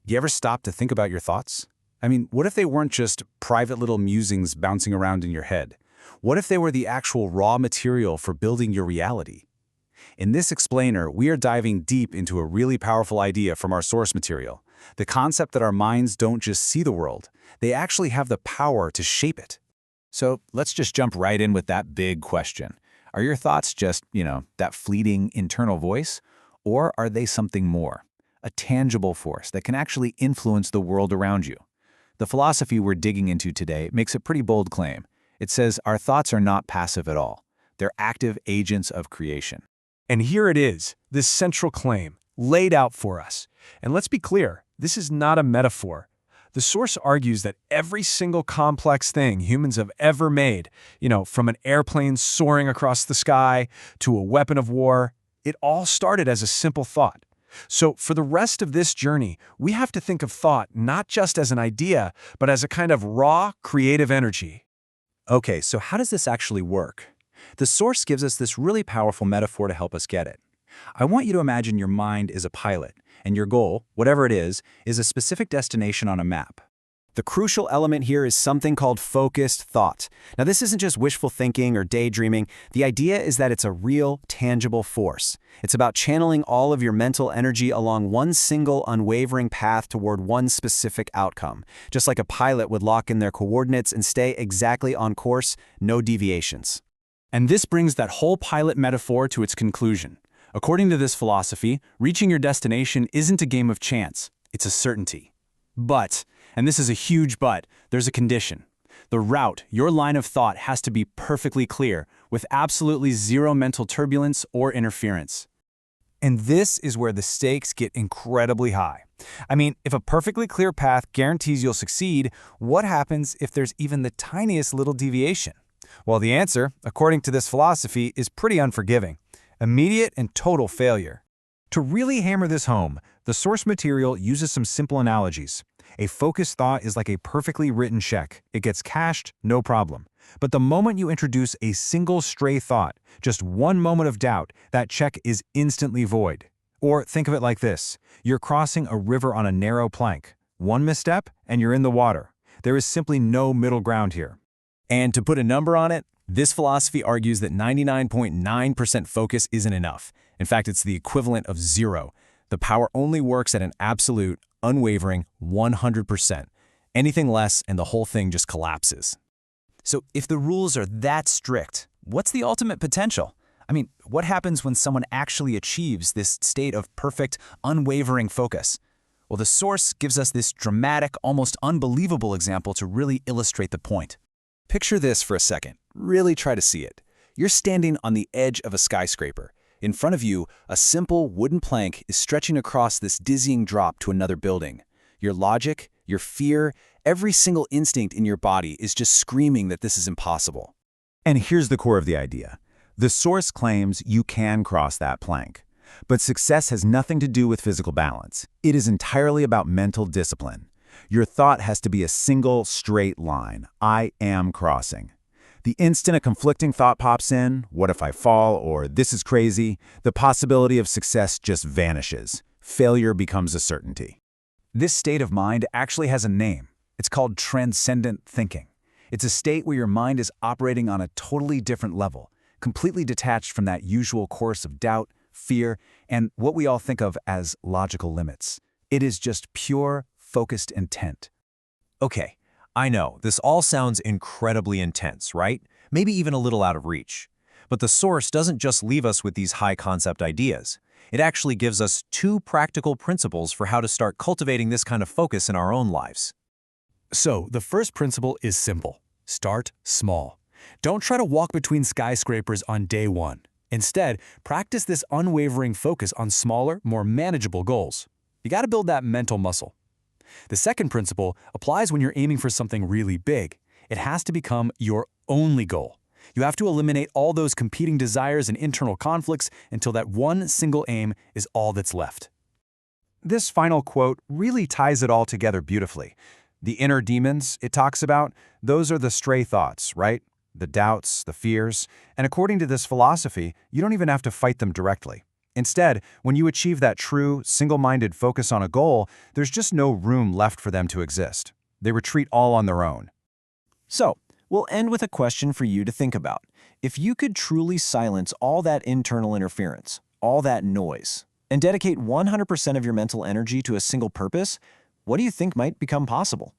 You ever stop to think about your thoughts? I mean, what if they weren't just private little musings bouncing around in your head? What if they were the actual raw material for building your reality? In this explainer, we are diving deep into a really powerful idea from our source material, the concept that our minds don't just see the world, they actually have the power to shape it. So let's just jump right in with that big question. Are your thoughts just, that fleeting internal voice? Or are they something more? A tangible force that can actually influence the world around you? The philosophy we're digging into today makes a pretty bold claim. It says our thoughts are not passive at all. They're active agents of creation. And here it is, this central claim, laid out for us. And let's be clear, this is not a metaphor. The source argues that every single complex thing humans have ever made, from an airplane soaring across the sky to a weapon of war, it all started as a simple thought. So for the rest of this journey, we have to think of thought not just as an idea, but as a kind of raw, creative energy. Okay, so how does this actually work? The source gives us this really powerful metaphor to help us get it. I want you to imagine your mind is a pilot, and your goal, whatever it is a specific destination on a map. The crucial element here is something called focused thought. Now, this isn't just wishful thinking or daydreaming. The idea is that it's a real, tangible force. It's about channeling all of your mental energy along one single, unwavering path toward one specific outcome. Just like a pilot would lock in their coordinates and stay exactly on course, no deviations. And this brings that whole pilot metaphor to its conclusion. According to this philosophy, reaching your destination isn't a game of chance, it's a certainty. But, and this is a huge but, there's a condition. The route, your line of thought, has to be perfectly clear, with absolutely zero mental turbulence or interference. And this is where the stakes get incredibly high. I mean, if a perfectly clear path guarantees you'll succeed, what happens if there's even the tiniest little deviation? Well, the answer, according to this philosophy, is pretty unforgiving. Immediate and total failure. To really hammer this home, the source material uses some simple analogies. A focused thought is like a perfectly written check. It gets cashed, no problem. But the moment you introduce a single stray thought, just one moment of doubt, that check is instantly void. Or think of it like this. You're crossing a river on a narrow plank. One misstep, and you're in the water. There is simply no middle ground here. And to put a number on it, this philosophy argues that 99.9% focus isn't enough. In fact, it's the equivalent of zero. The power only works at an absolute, unwavering 100%. Anything less and the whole thing just collapses. So if the rules are that strict, what's the ultimate potential? I mean, what happens when someone actually achieves this state of perfect, unwavering focus? Well, the source gives us this dramatic, almost unbelievable example to really illustrate the point. Picture this for a second. Really try to see it. You're standing on the edge of a skyscraper. In front of you, a simple wooden plank is stretching across this dizzying drop to another building. Your logic, your fear, every single instinct in your body is just screaming that this is impossible. And here's the core of the idea. The source claims you can cross that plank. But success has nothing to do with physical balance. It is entirely about mental discipline. Your thought has to be a single, straight line. I am crossing. The instant a conflicting thought pops in, what if I fall, or this is crazy, the possibility of success just vanishes. Failure becomes a certainty. This state of mind actually has a name. It's called transcendent thinking. It's a state where your mind is operating on a totally different level, completely detached from that usual course of doubt, fear, and what we all think of as logical limits. It is just pure, focused intent. Okay, I know, this all sounds incredibly intense, right? Maybe even a little out of reach. But the source doesn't just leave us with these high-concept ideas. It actually gives us two practical principles for how to start cultivating this kind of focus in our own lives. So, the first principle is simple. Start small. Don't try to walk between skyscrapers on day one. Instead, practice this unwavering focus on smaller, more manageable goals. You gotta build that mental muscle. The second principle applies when you're aiming for something really big. It has to become your only goal. You have to eliminate all those competing desires and internal conflicts until that one single aim is all that's left. This final quote really ties it all together beautifully. The inner demons it talks about, those are the stray thoughts, right? The doubts, the fears, and according to this philosophy, you don't even have to fight them directly. Instead, when you achieve that true, single-minded focus on a goal, there's just no room left for them to exist. They retreat all on their own. So, we'll end with a question for you to think about. If you could truly silence all that internal interference, all that noise, and dedicate 100% of your mental energy to a single purpose, what do you think might become possible?